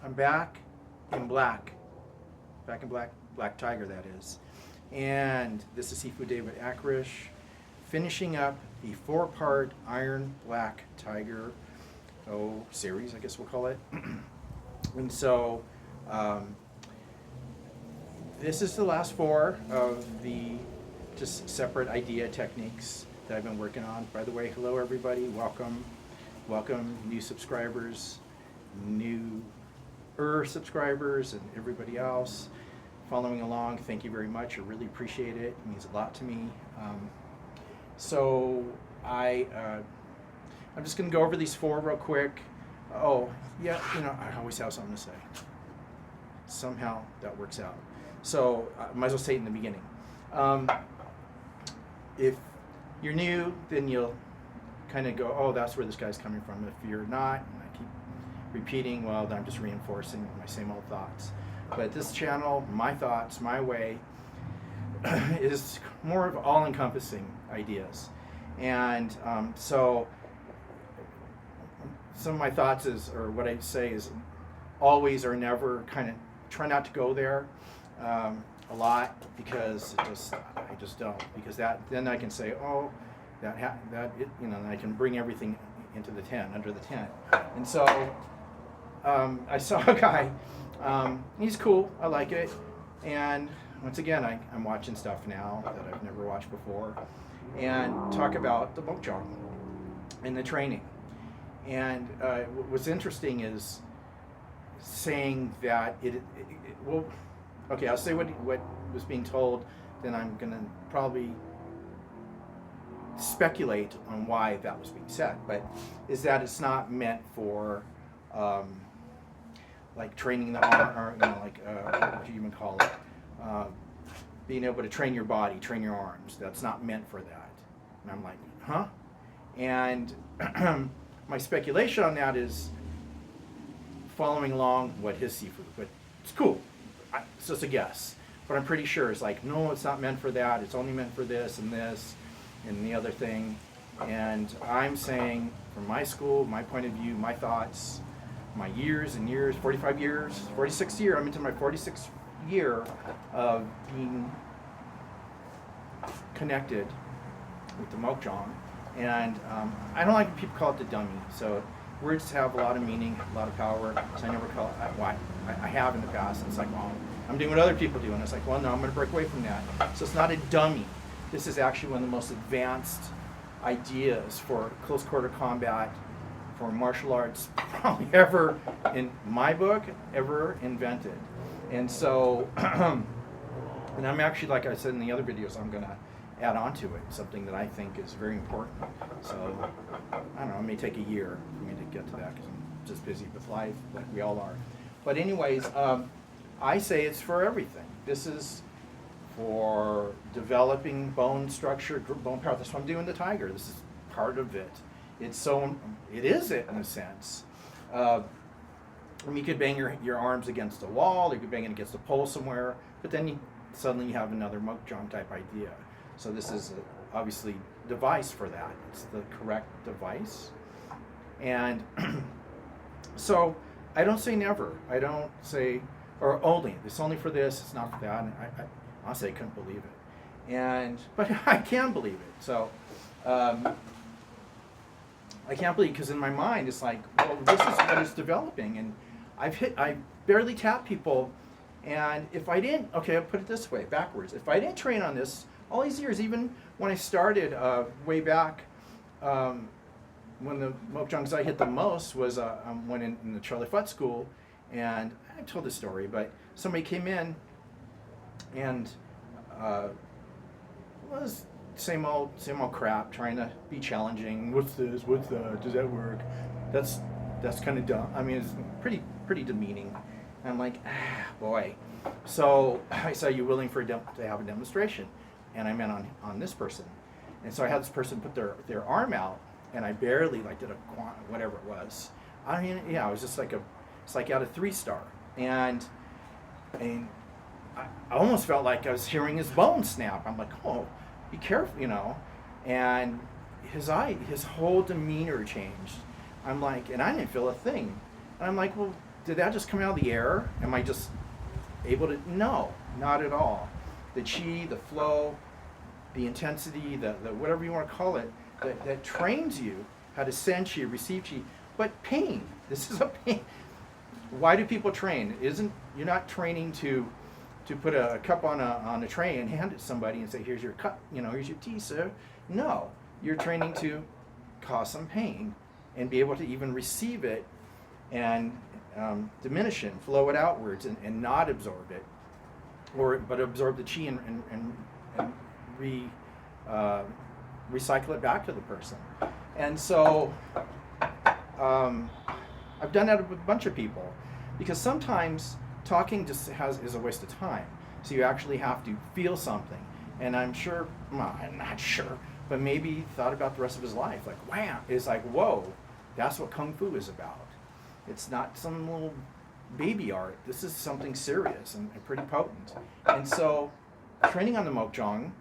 I'm back in black. Back in black, Black Tiger, that is. And this is Sifu David Akrish, finishing up the 4-part Iron Black Tiger series, I guess we'll call it. And so this is the last 4 of the just separate idea techniques that I've been working on. By the way, hello everybody, welcome new subscribers, newer subscribers, and everybody else following along. Thank you very much. I really appreciate it. It means a lot to me. So I'm just going to go over these 4 real quick. Oh, yeah, I always have something to say. Somehow that works out. So I might as well say it in the beginning. If you're new, then you'll kind of go, oh, that's where this guy's coming from. If you're not, and I keep repeating, well, then I'm just reinforcing my same old thoughts. But this channel, my thoughts, my way, is more of all-encompassing ideas. And so some of my thoughts or what I say is always or never, kind of try not to go there a lot, because I just don't, because then I can say, oh, I can bring everything into the tent, under the tent. And so I saw a guy, he's cool, I like it, and once again, I'm watching stuff now that I've never watched before, and talk about the Mokjong and the training. And what's interesting is saying that well, okay, I'll say what was being told, then I'm going to probably speculate on why that was being said, but is that it's not meant for like training the arm, or what do you even call it? Being able to train your body, train your arms. That's not meant for that. And I'm like, huh? And my speculation on that is following along what his Sifu, but it's cool. It's just a guess. But I'm pretty sure it's like, no, it's not meant for that. It's only meant for this and the other thing. And I'm saying, from my school, my point of view, my thoughts, my years and years, 45 years, 46th year, I'm into my 46th year of being connected with the Mokjong. And I don't like when people call it the dummy. So words have a lot of meaning, a lot of power. So I never call it why. I have in the past. And it's like, well, I'm doing what other people do. And it's like, well, no, I'm going to break away from that. So it's not a dummy. This is actually one of the most advanced ideas for close quarter combat, for martial arts, probably ever, in my book, ever invented. And so, and I'm actually, like I said in the other videos, I'm going to add on to it something that I think is very important. So, I don't know, it may take a year for me to get to that, because I'm just busy with life, like we all are. But anyways, I say it's for everything. This is for developing bone structure, bone power. That's what I'm doing the tiger. This is part of it. It is it in a sense. You could bang your arms against a wall, you could bang it against a pole somewhere, but then suddenly you have another Mokjong type idea. So this is obviously device for that. It's the correct device. And so I don't say never. I don't say, or only. It's only for this, it's not for that. And I honestly, I couldn't believe it. But I can believe it. So I can't believe, because in my mind it's like, well, this is what is developing, and I barely tap people, and if I didn't, okay, I'll put it this way, backwards. If I didn't train on this all these years, even when I started way back, when the Mokjongs I hit the most was when in the Charlie Futt school, and I told this story, but somebody came in and was same old crap, trying to be challenging. What's this? What's that? Does that work? That's kind of dumb. I mean, it's pretty demeaning. And I'm like, boy. So I said, you willing to have a demonstration? And I meant on this person. And so I had this person put their arm out, and I barely did a whatever it was. I mean, yeah, it was just it's like out of 3-star, and I almost felt like I was hearing his bones snap. I'm like, oh, be careful, And his whole demeanor changed. I'm like, and I didn't feel a thing. And I'm like, well, did that just come out of the air? Am I just able to? No, not at all. The chi, the flow, the intensity, the whatever you want to call it, that trains you how to send chi, receive chi. But pain, this is a pain. Why do people train? You're not training to put a cup on a tray and hand it to somebody and say, here's your cup, here's your tea, sir. No, you're training to cause some pain and be able to even receive it and diminish it, flow it outwards, and not absorb it, but absorb the chi and recycle it back to the person. And so I've done that with a bunch of people, because sometimes talking just is a waste of time. So you actually have to feel something. And I'm not sure, but maybe thought about the rest of his life. Like, wow, it's like, whoa, that's what Kung Fu is about. It's not some little baby art. This is something serious and pretty potent. And so training on the Mokjong,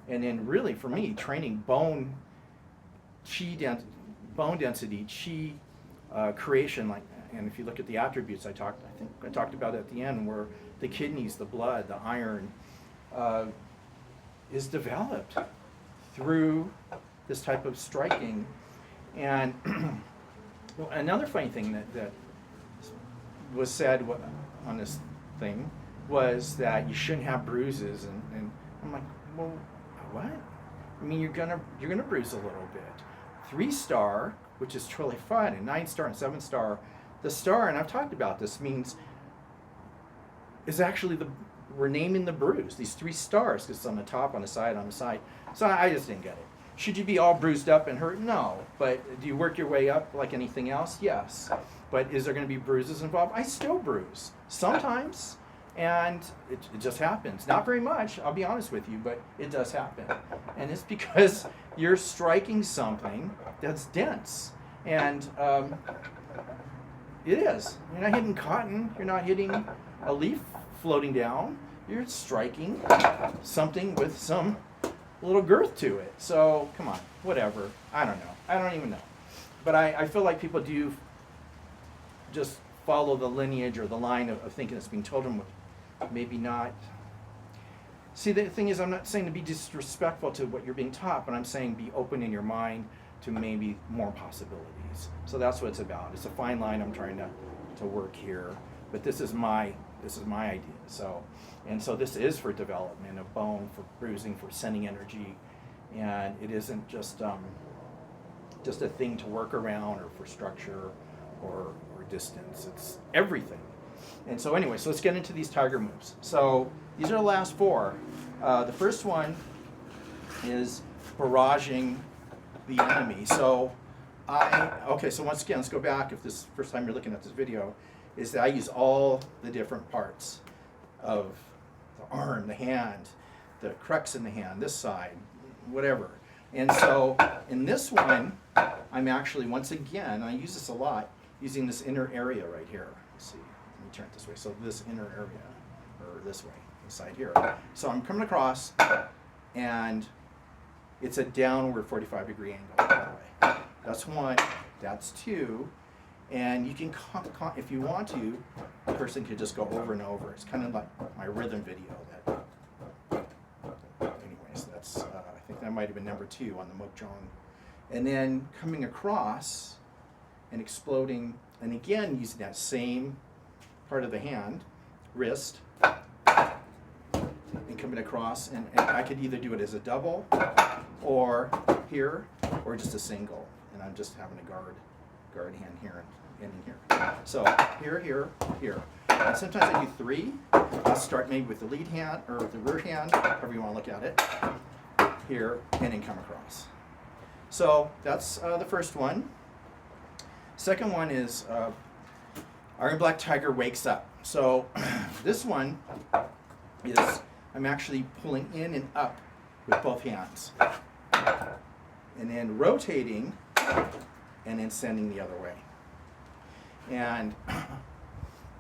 and then really for me, training bone density, chi creation, and if you look at the attributes I think I talked about at the end, where the kidneys, the blood, the iron is developed through this type of striking. And well, another funny thing that was said on this thing was that you shouldn't have bruises, and I'm like, well, what? I mean, you're gonna bruise a little bit. 3-star, which is truly fun, and 9-star and 7-star. The star, and I've talked about this, is actually we're naming the bruise, these 3 stars, because it's on the top, on the side, on the side. So I just didn't get it. Should you be all bruised up and hurt? No. But do you work your way up like anything else? Yes. But is there going to be bruises involved? I still bruise sometimes, and it just happens. Not very much, I'll be honest with you, but it does happen. And it's because you're striking something that's dense. And it is. You're not hitting cotton. You're not hitting a leaf floating down. You're striking something with some little girth to it. So, come on, whatever. I don't know. I don't even know. But I feel like people do just follow the lineage or the line of thinking that's being told them, maybe not. See, the thing is, I'm not saying to be disrespectful to what you're being taught, but I'm saying be open in your mind to maybe more possibilities. So that's what it's about. It's a fine line I'm trying to work here, but this is my idea. So this is for development of bone, for bruising, for sending energy, and it isn't just a thing to work around or for structure or distance. It's everything. And so anyway, so let's get into these tiger moves. So these are the last 4. The first one is barraging the enemy. So so once again, let's go back. If this is the first time you're looking at this video, is that I use all the different parts of the arm, the hand, the crux in the hand, this side, whatever. And so in this one, I'm actually, once again, I use this a lot, using this inner area right here. Let's see, let me turn it this way. So this inner area, or this way, this side here. So I'm coming across, and it's a downward 45-degree angle, by the way. That's 1, that's 2, and you can, if you want to, the person could just go over and over. It's kind of like my rhythm video. Anyways, that's, I think that might have been number 2 on the Mokjong. And then coming across and exploding, and again using that same part of the hand, wrist, and coming across, and I could either do it as a double, or here, or just a single, and I'm just having a guard hand here and in here. So here, here, here. And sometimes I do 3. I'll start maybe with the lead hand, or the rear hand, however you want to look at it, here, and then come across. So that's the first one. Second one is Iron Black Tiger Wakes Up. So this one is, I'm actually pulling in and up with both hands, and then rotating, and then sending the other way. And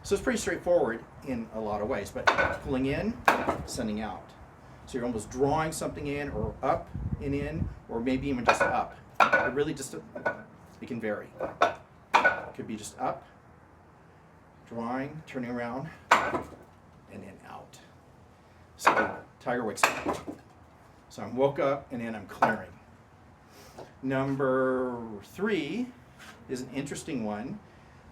so it's pretty straightforward in a lot of ways, but pulling in, sending out. So you're almost drawing something in, or up and in, or maybe even just up. It really just, it can vary. It could be just up, drawing, turning around, and then out. So tiger wakes up. So I'm woke up and then I'm clearing. Number 3 is an interesting one.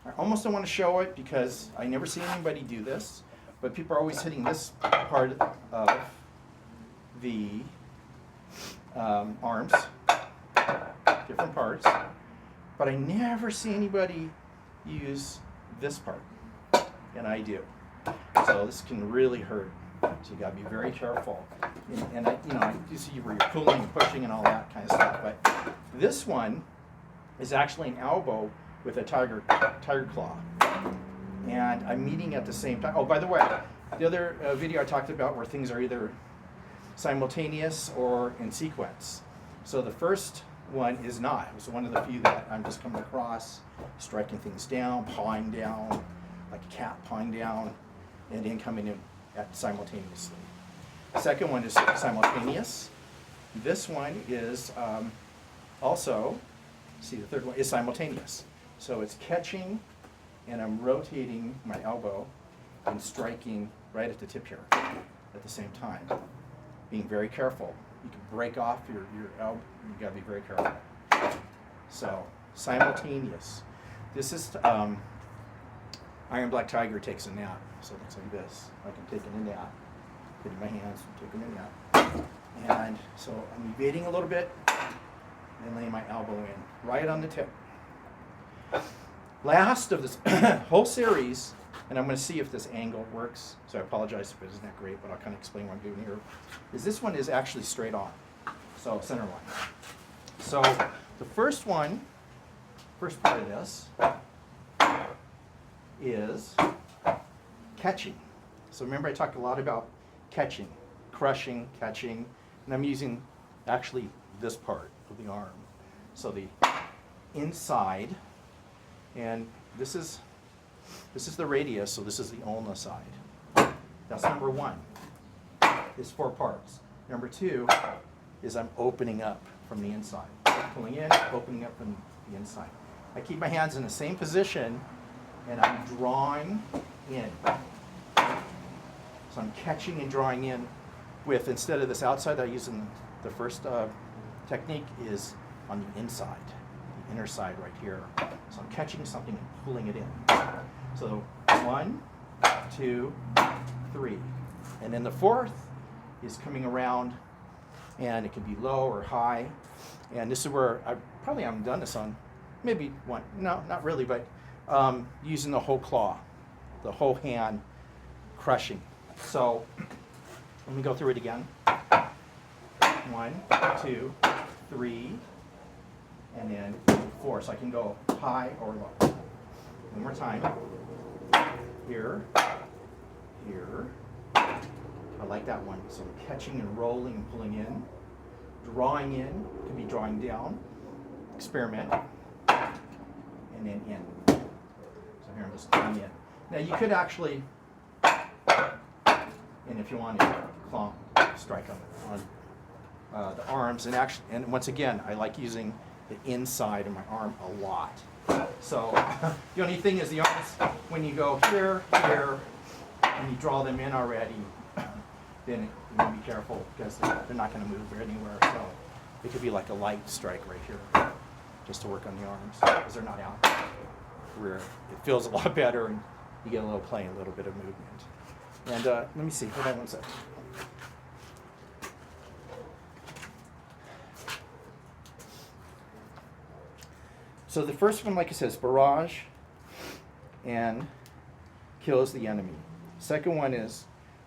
I almost don't want to show it because I never see anybody do this, but people are always hitting this part of the arms, different parts, but I never see anybody use this part, and I do. So this can really hurt. So you got to be very careful. And I do see where you're pulling and pushing and all that kind of stuff. But this one is actually an elbow with a tiger claw, and I'm meeting at the same time. Oh, by the way, the other video I talked about where things are either simultaneous or in sequence. So the first one is not. It was one of the few that I'm just coming across, striking things down, pawing down, like a cat pawing down, and then coming in at simultaneously. The second one is simultaneous. This one is also, see, the third one is simultaneous. So it's catching, and I'm rotating my elbow and striking right at the tip here at the same time. Being very careful. You can break off your elbow. You gotta be very careful. So simultaneous. This is Iron Black Tiger takes a nap. So it looks like this. I can take a nap. Put it in my hands and take a nap. And so I'm evading a little bit and laying my elbow in right on the tip. Last of this whole series, and I'm going to see if this angle works, so I apologize if it isn't that great, but I'll kind of explain what I'm doing here, is this one is actually straight on, so center line. So the first part of this is catching. So remember I talked a lot about catching, crushing, catching, and I'm using actually this part of the arm. So the inside, and this is the radius, so this is the ulna side. That's number 1. It's 4 parts. Number 2 is I'm opening up from the inside. Pulling in, opening up from the inside. I keep my hands in the same position, and I'm drawing in. So I'm catching and drawing in with, instead of this outside that I use in the first technique, is on the inside, the inner side right here. So I'm catching something and pulling it in. So 1, 2, 3. And then the 4th is coming around, and it can be low or high. And this is where I probably haven't done this on, maybe one, no, not really, but using the whole claw, the whole hand, crushing. So let me go through it again. 1, 2, 3, and then 4. So I can go high or low. One more time. Here, here. I like that one. So I'm catching and rolling and pulling in. Drawing in, could be drawing down. Experiment. And then in. So here I'm just drawing in. Now you could actually, and if you want to, clomp, strike on the arms. And once again, I like using the inside of my arm a lot. So the only thing is the arms, when you go here, here, and you draw them in already, then you want to be careful because they're not going to move anywhere. So it could be like a light strike right here, just to work on the arms because they're not out. Where it feels a lot better and you get a little play, a little bit of movement. And let me see, hold on one second. So the first one, like I said, is barrage and kills the enemy. Second one is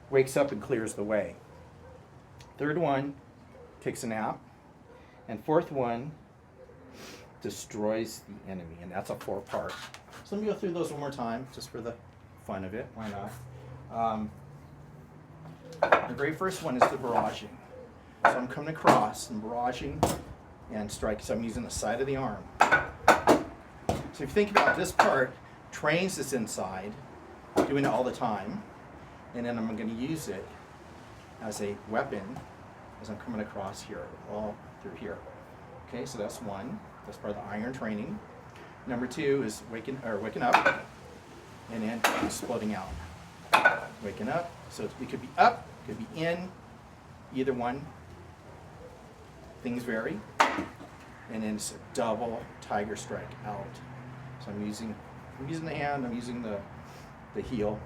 wakes up and clears the way. Third one takes a nap. And fourth one destroys the enemy. And that's a 4-part. So let me go through those one more time, just for the fun of it. Why not? The very first one is the barraging. So I'm coming across and barraging and striking. So I'm using the side of the arm. So if you think about this part, trains this inside, doing it all the time, and then I'm going to use it as a weapon as I'm coming across here, all through here. Okay, so that's 1. That's part of the iron training. Number 2 is waking up, and then and exploding out. Waking up. So we could be up, could be in, either one. Things vary. And then it's a double tiger strike out. So I'm using the hand, I'm using the heel.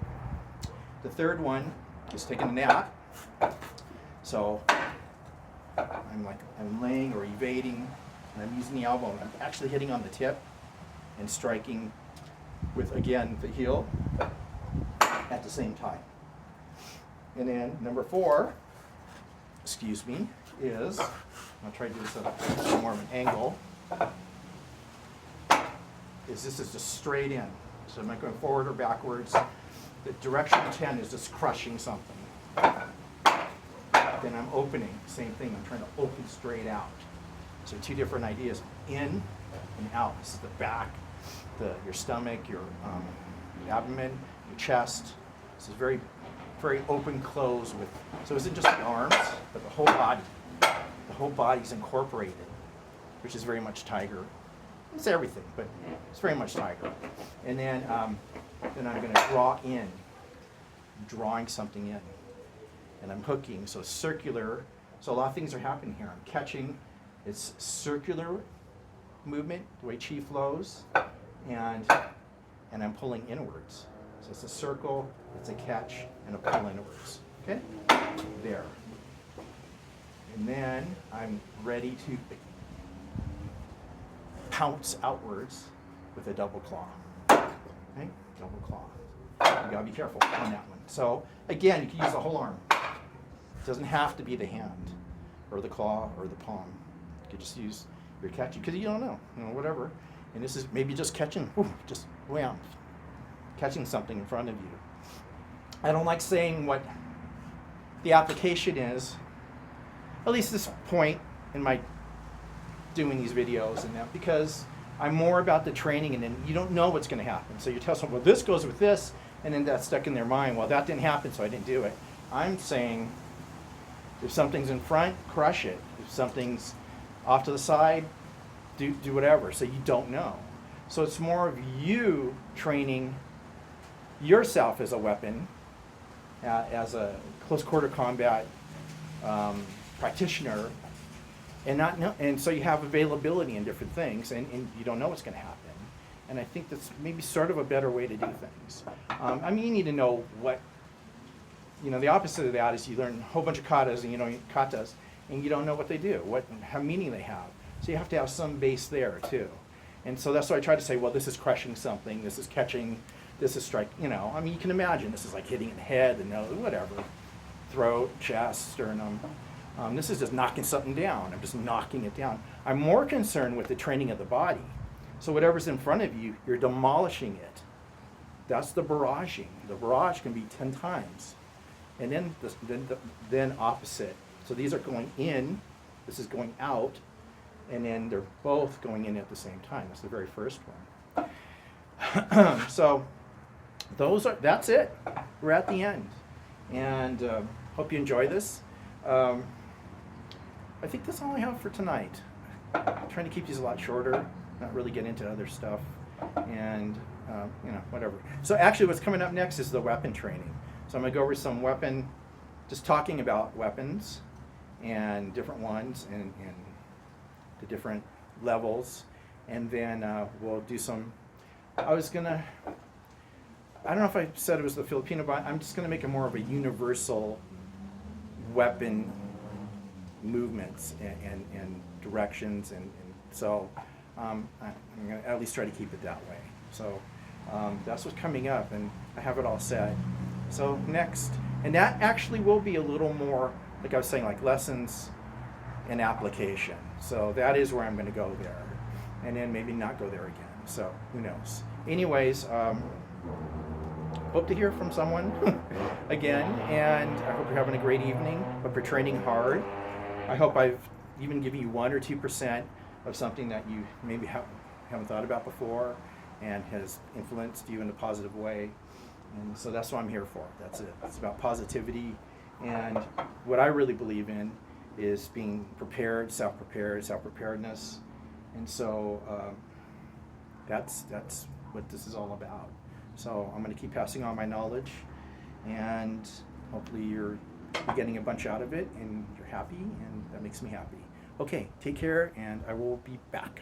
The third one is taking a nap. So I'm laying or evading, and I'm using the elbow, and I'm actually hitting on the tip and striking with, again, the heel at the same time. And then number 4, excuse me, is, I'll try to do this at more of an angle, is this is just straight in. So I'm not going forward or backwards. The direction 10 is just crushing something. Then I'm opening, same thing, I'm trying to open straight out. So 2 different ideas, in and out. This is the back, your stomach, your abdomen, your chest. This is very, very open close with, so it isn't just the arms, but the whole body. The whole body's incorporated, which is very much tiger. It's everything, but it's very much tiger. And then I'm going to draw in, drawing something in. And I'm hooking, so circular. So a lot of things are happening here. I'm catching, it's circular movement, the way chi flows, and I'm pulling inwards. So it's a circle, it's a catch, and a pull inwards. Okay? There. And then I'm ready to pounce outwards with a double claw. Okay? Double claw. You gotta be careful on that one. So again, you can use the whole arm. It doesn't have to be the hand or the claw or the palm. You can just use your catching, because you don't know, whatever. And this is maybe just catching, just wham, catching something in front of you. I don't like saying what the application is, at least this point in my doing these videos and that, because I'm more about the training, and then you don't know what's going to happen. So you tell someone, well, this goes with this, and then that's stuck in their mind. Well, that didn't happen, so I didn't do it. I'm saying, if something's in front, crush it. If something's off to the side, do whatever. So you don't know. So it's more of you training yourself as a weapon, as a close quarter combat practitioner, and not know, and so you have availability in different things, and you don't know what's going to happen. And I think that's maybe sort of a better way to do things. I mean, you need to know what, the opposite of that is you learn a whole bunch of katas, and katas, and you don't know what they do, how meaning they have. So you have to have some base there too. And so that's why I try to say, well, this is crushing something, this is catching, this is strike, I mean, you can imagine this is like hitting in the head, the nose, whatever, throat, chest, sternum. This is just knocking something down. I'm just knocking it down. I'm more concerned with the training of the body. So whatever's in front of you, you're demolishing it. That's the barraging. The barrage can be 10 times. And then opposite. So these are going in, this is going out, and then they're both going in at the same time. That's the very first one. So that's it. We're at the end. And hope you enjoy this. I think that's all I have for tonight. I'm trying to keep these a lot shorter, not really get into other stuff, and whatever. So actually what's coming up next is the weapon training. So I'm going to go over some weapon, just talking about weapons and different ones and the different levels, and then we'll do some, I don't know if I said it was the Filipino, but I'm just going to make it more of a universal weapon movements and directions, and so I'm going to at least try to keep it that way. So that's what's coming up, and I have it all set. So next, and that actually will be a little more, like I was saying, like lessons and application. So that is where I'm going to go there, and then maybe not go there again. So who knows? Anyways, hope to hear from someone again, and I hope you're having a great evening. Hope you're training hard. I hope I've even given you 1 or 2% of something that you maybe haven't thought about before and has influenced you in a positive way. And so that's what I'm here for. That's it. It's about positivity, and what I really believe in is being prepared, self-preparedness. And so that's what this is all about. So I'm going to keep passing on my knowledge, and hopefully you're getting a bunch out of it and you're happy, and that makes me happy. Okay, take care, and I will be back.